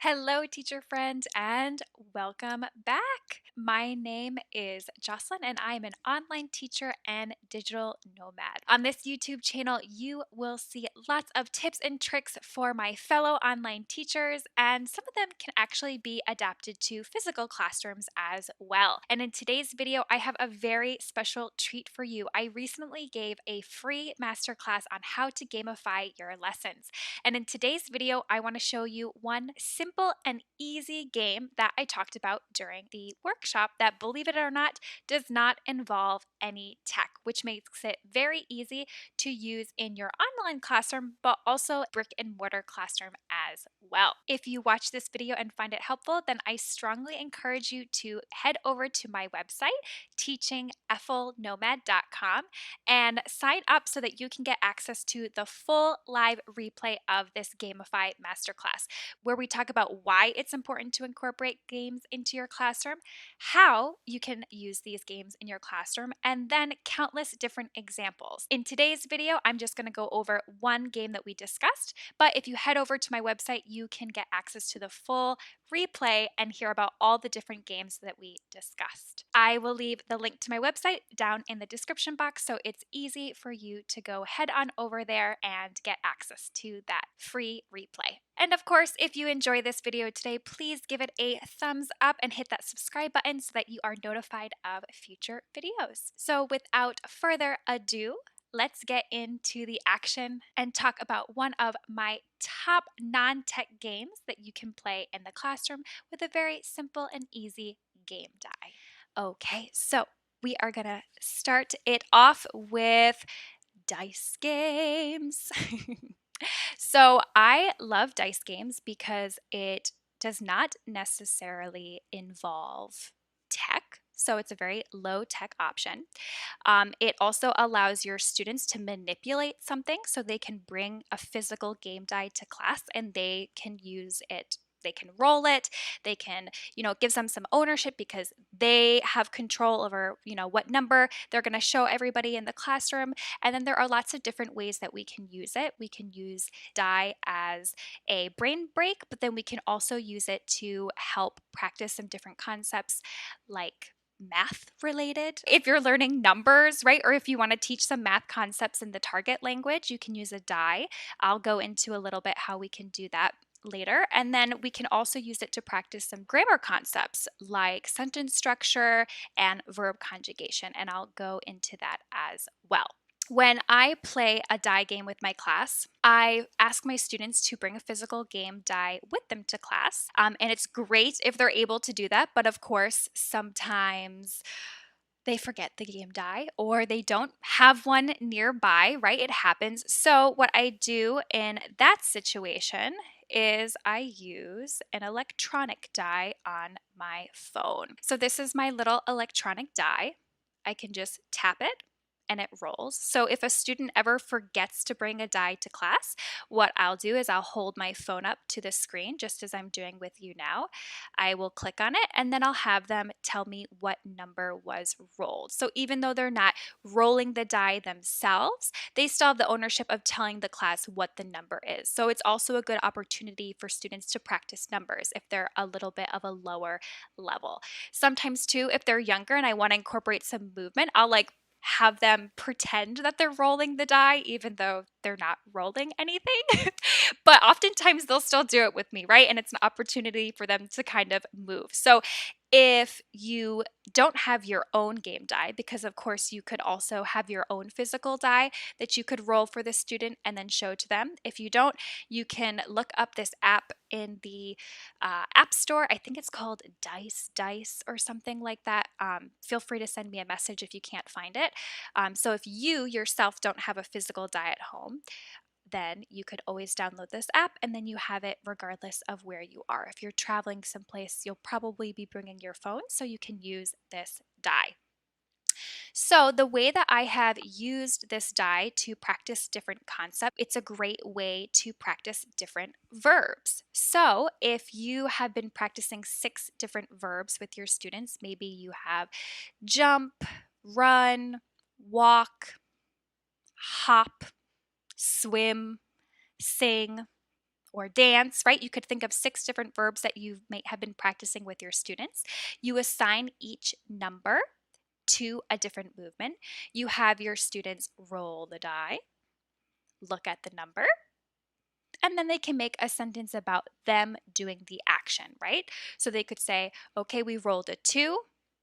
Hello, teacher friends, and welcome back. My name is Jocelyn, and I am an online teacher and digital nomad. On this YouTube channel, you will see lots of tips and tricks for my fellow online teachers, and some of them can actually be adapted to physical classrooms as well. And in today's video, I have a very special treat for you. I recently gave a free masterclass on how to gamify your lessons. And in today's video, I want to show you one simple and easy game that I talked about during the workshop that, believe it or not, does not involve any tech, which makes it very easy to use in your online classroom, but also brick and mortar classroom as well. If you watch this video and find it helpful, then I strongly encourage you to head over to my website, teachingflnomad.com, and sign up so that you can get access to the full live replay of this Gamify Masterclass, where we talk about why it's important to incorporate games into your classroom, how you can use these games in your classroom, and then countless different examples. In today's video, I'm just going to go over one game that we discussed, but if you head over to my website, you can get access to the full replay and hear about all the different games that we discussed. I will leave the link to my website down in the description box, so it's easy for you to go head on over there and get access to that free replay. And of course, if you enjoy this video today, please give it a thumbs up and hit that subscribe button so that you are notified of future videos. So without further ado, let's get into the action and talk about one of my top non-tech games that you can play in the classroom with a very simple and easy game die. Okay, so we are gonna start it off with dice games. So I love dice games because it does not necessarily involve tech. So it's a very low tech option. It also allows your students to manipulate something, so they can bring a physical game die to class and they can use it. They can roll it. They can, it gives them some ownership because they have control over, what number they're going to show everybody in the classroom. And then there are lots of different ways that we can use it. We can use die as a brain break, but then we can also use it to help practice some different concepts like math related. If you're learning numbers, right, or if you want to teach some math concepts in the target language, you can use a die. I'll go into a little bit how we can do that later. And then we can also use it to practice some grammar concepts like sentence structure and verb conjugation. And I'll go into that as well. When I play a die game with my class, I ask my students to bring a physical game die with them to class. And it's great if they're able to do that. But of course, sometimes they forget the game die or they don't have one nearby, right? It happens. So what I do in that situation is I use an electronic die on my phone. So this is my little electronic die. I can just tap it and it rolls. So if a student ever forgets to bring a die to class, what I'll do is I'll hold my phone up to the screen just as I'm doing with you now. I will click on it and then I'll have them tell me what number was rolled. So even though they're not rolling the die themselves, they still have the ownership of telling the class what the number is. So it's also a good opportunity for students to practice numbers if they're a little bit of a lower level. Sometimes too, if they're younger and I want to incorporate some movement, I'll have them pretend that they're rolling the die, even though they're not rolling anything. But oftentimes they'll still do it with me, right? And it's an opportunity for them to kind of move. So if you don't have your own game die, because of course you could also have your own physical die that you could roll for the student and then show to them. If you don't, you can look up this app in the App Store. I think it's called Dice or something like that. Feel free to send me a message if you can't find it. So if you yourself don't have a physical die at home, then you could always download this app and then you have it regardless of where you are. If you're traveling someplace, you'll probably be bringing your phone, so you can use this die. So the way that I have used this die to practice different concepts, it's a great way to practice different verbs. So if you have been practicing 6 different verbs with your students, maybe you have jump, run, walk, hop, swim, sing, or dance, right? You could think of 6 different verbs that you might have been practicing with your students. You assign each number to a different movement. You have your students roll the die, look at the number, and then they can make a sentence about them doing the action, right? So they could say, okay, we rolled a 2.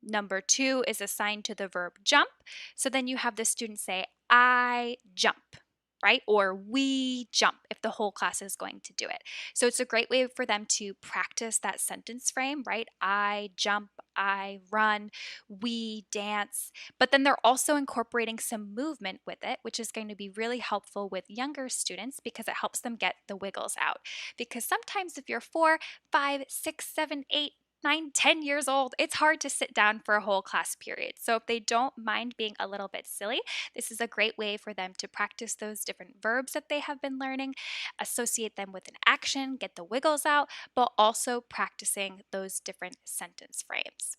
Number 2 is assigned to the verb jump. So then you have the student say, I jump, right? Or we jump if the whole class is going to do it. So it's a great way for them to practice that sentence frame, right? I jump, I run, we dance. But then they're also incorporating some movement with it, which is going to be really helpful with younger students because it helps them get the wiggles out. Because sometimes if you're 4, 5, 6, 7, 8, 9, 10 years old, it's hard to sit down for a whole class period. So if they don't mind being a little bit silly, this is a great way for them to practice those different verbs that they have been learning, associate them with an action, get the wiggles out, but also practicing those different sentence frames.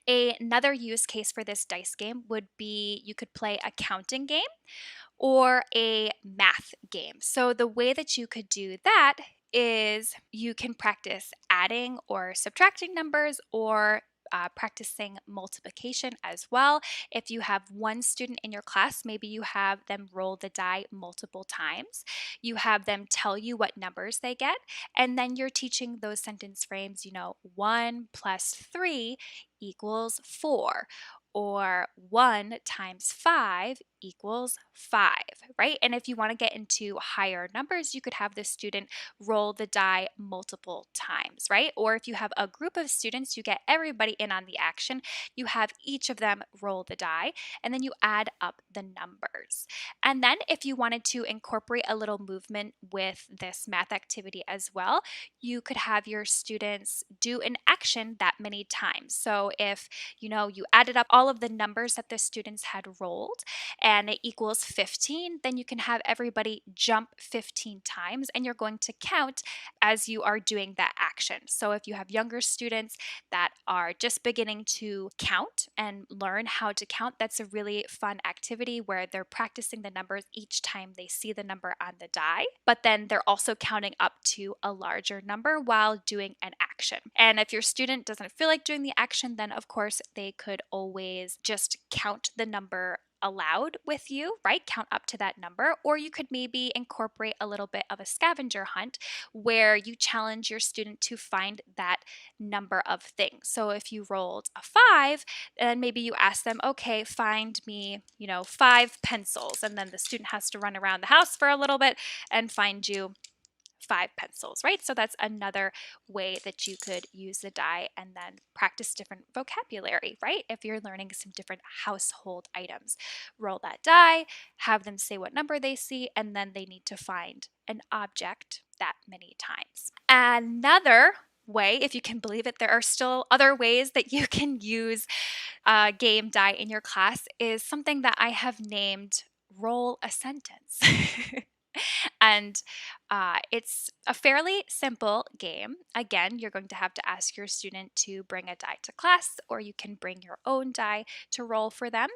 Another use case for this dice game would be you could play a counting game or a math game. So the way that you could do that is you can practice adding or subtracting numbers or practicing multiplication as well. If you have one student in your class, maybe you have them roll the die multiple times. You have them tell you what numbers they get, and then you're teaching those sentence frames, 1 plus 3 equals 4, or 1 times 5 equals 5, right? And if you want to get into higher numbers, you could have the student roll the die multiple times, right? Or if you have a group of students, you get everybody in on the action, you have each of them roll the die, and then you add up the numbers. And then if you wanted to incorporate a little movement with this math activity as well, you could have your students do an action that many times. So if you added up all of the numbers that the students had rolled and it equals 15, then you can have everybody jump 15 times and you're going to count as you are doing that action. So if you have younger students that are just beginning to count and learn how to count, that's a really fun activity where they're practicing the numbers each time they see the number on the die, but then they're also counting up to a larger number while doing an action. And if your student doesn't feel like doing the action, then of course they could always just count the number aloud with you, right? Count up to that number. Or you could maybe incorporate a little bit of a scavenger hunt where you challenge your student to find that number of things. So if you rolled a 5, then maybe you ask them, okay, find me, 5 pencils. And then the student has to run around the house for a little bit and find you 5 pencils, right? So that's another way that you could use the die and then practice different vocabulary, right? If you're learning some different household items, roll that die, have them say what number they see, and then they need to find an object that many times. Another way, if you can believe it, there are still other ways that you can use a game die in your class, is something that I have named roll a sentence. And it's a fairly simple game. Again, you're going to have to ask your student to bring a die to class, or you can bring your own die to roll for them.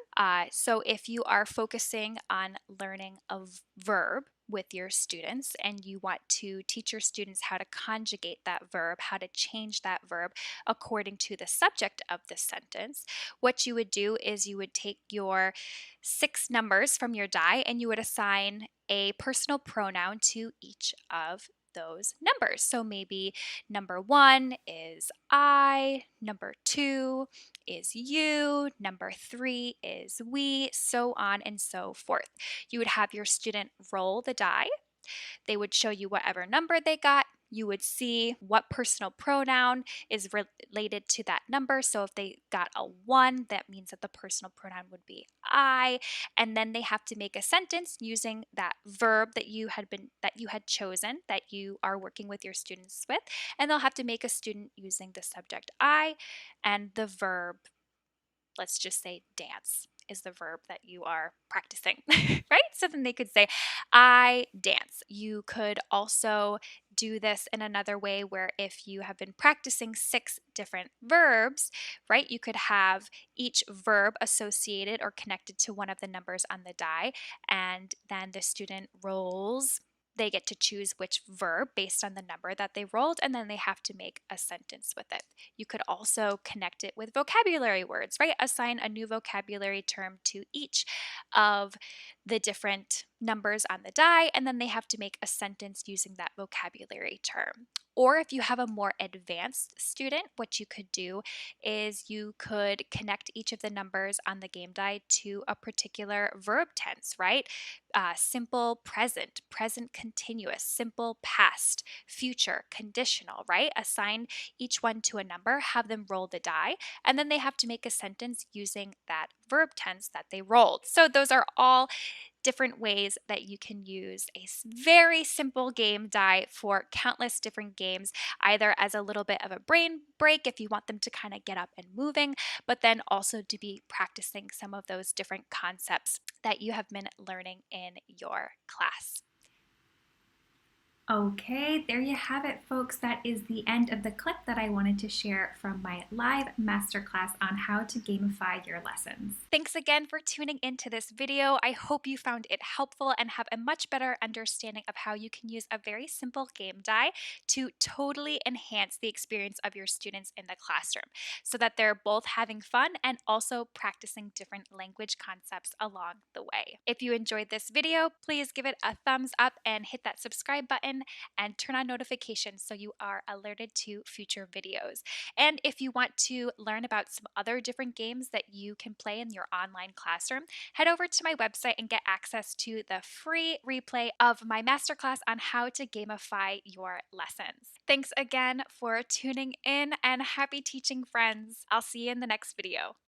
So if you are focusing on learning a verb with your students and you want to teach your students how to conjugate that verb, how to change that verb according to the subject of the sentence, what you would do is you would take your 6 numbers from your die and you would assign a personal pronoun to each of those numbers. So maybe number 1 is I, number 2 is you, number 3 is we, so on and so forth. You would have your student roll the die. They would show you whatever number they got. You would see what personal pronoun is related to that number. So if they got a 1, that means that the personal pronoun would be I. And then they have to make a sentence using that verb that you had chosen, that you are working with your students with. And they'll have to make a student using the subject I and the verb, let's just say dance is the verb that you are practicing, right? So then they could say, I dance. You could also do this in another way where if you have been practicing 6 different verbs, right, you could have each verb associated or connected to one of the numbers on the die, and then the student rolls They get to choose which verb based on the number that they rolled, and then they have to make a sentence with it. You could also connect it with vocabulary words, right? Assign a new vocabulary term to each of the different numbers on the die, and then they have to make a sentence using that vocabulary term. Or if you have a more advanced student, what you could do is you could connect each of the numbers on the game die to a particular verb tense, right? Simple present, present continuous, simple past, future, conditional, right? Assign each one to a number, have them roll the die, and then they have to make a sentence using that verb tense that they rolled. So those are all different ways that you can use a very simple game die for countless different games, either as a little bit of a brain break if you want them to kind of get up and moving, but then also to be practicing some of those different concepts that you have been learning in your class. Okay, there you have it, folks. That is the end of the clip that I wanted to share from my live masterclass on how to gamify your lessons. Thanks again for tuning into this video. I hope you found it helpful and have a much better understanding of how you can use a very simple game die to totally enhance the experience of your students in the classroom so that they're both having fun and also practicing different language concepts along the way. If you enjoyed this video, please give it a thumbs up and hit that subscribe button and turn on notifications so you are alerted to future videos. And if you want to learn about some other different games that you can play in your online classroom, head over to my website and get access to the free replay of my masterclass on how to gamify your lessons. Thanks again for tuning in and happy teaching, friends. I'll see you in the next video.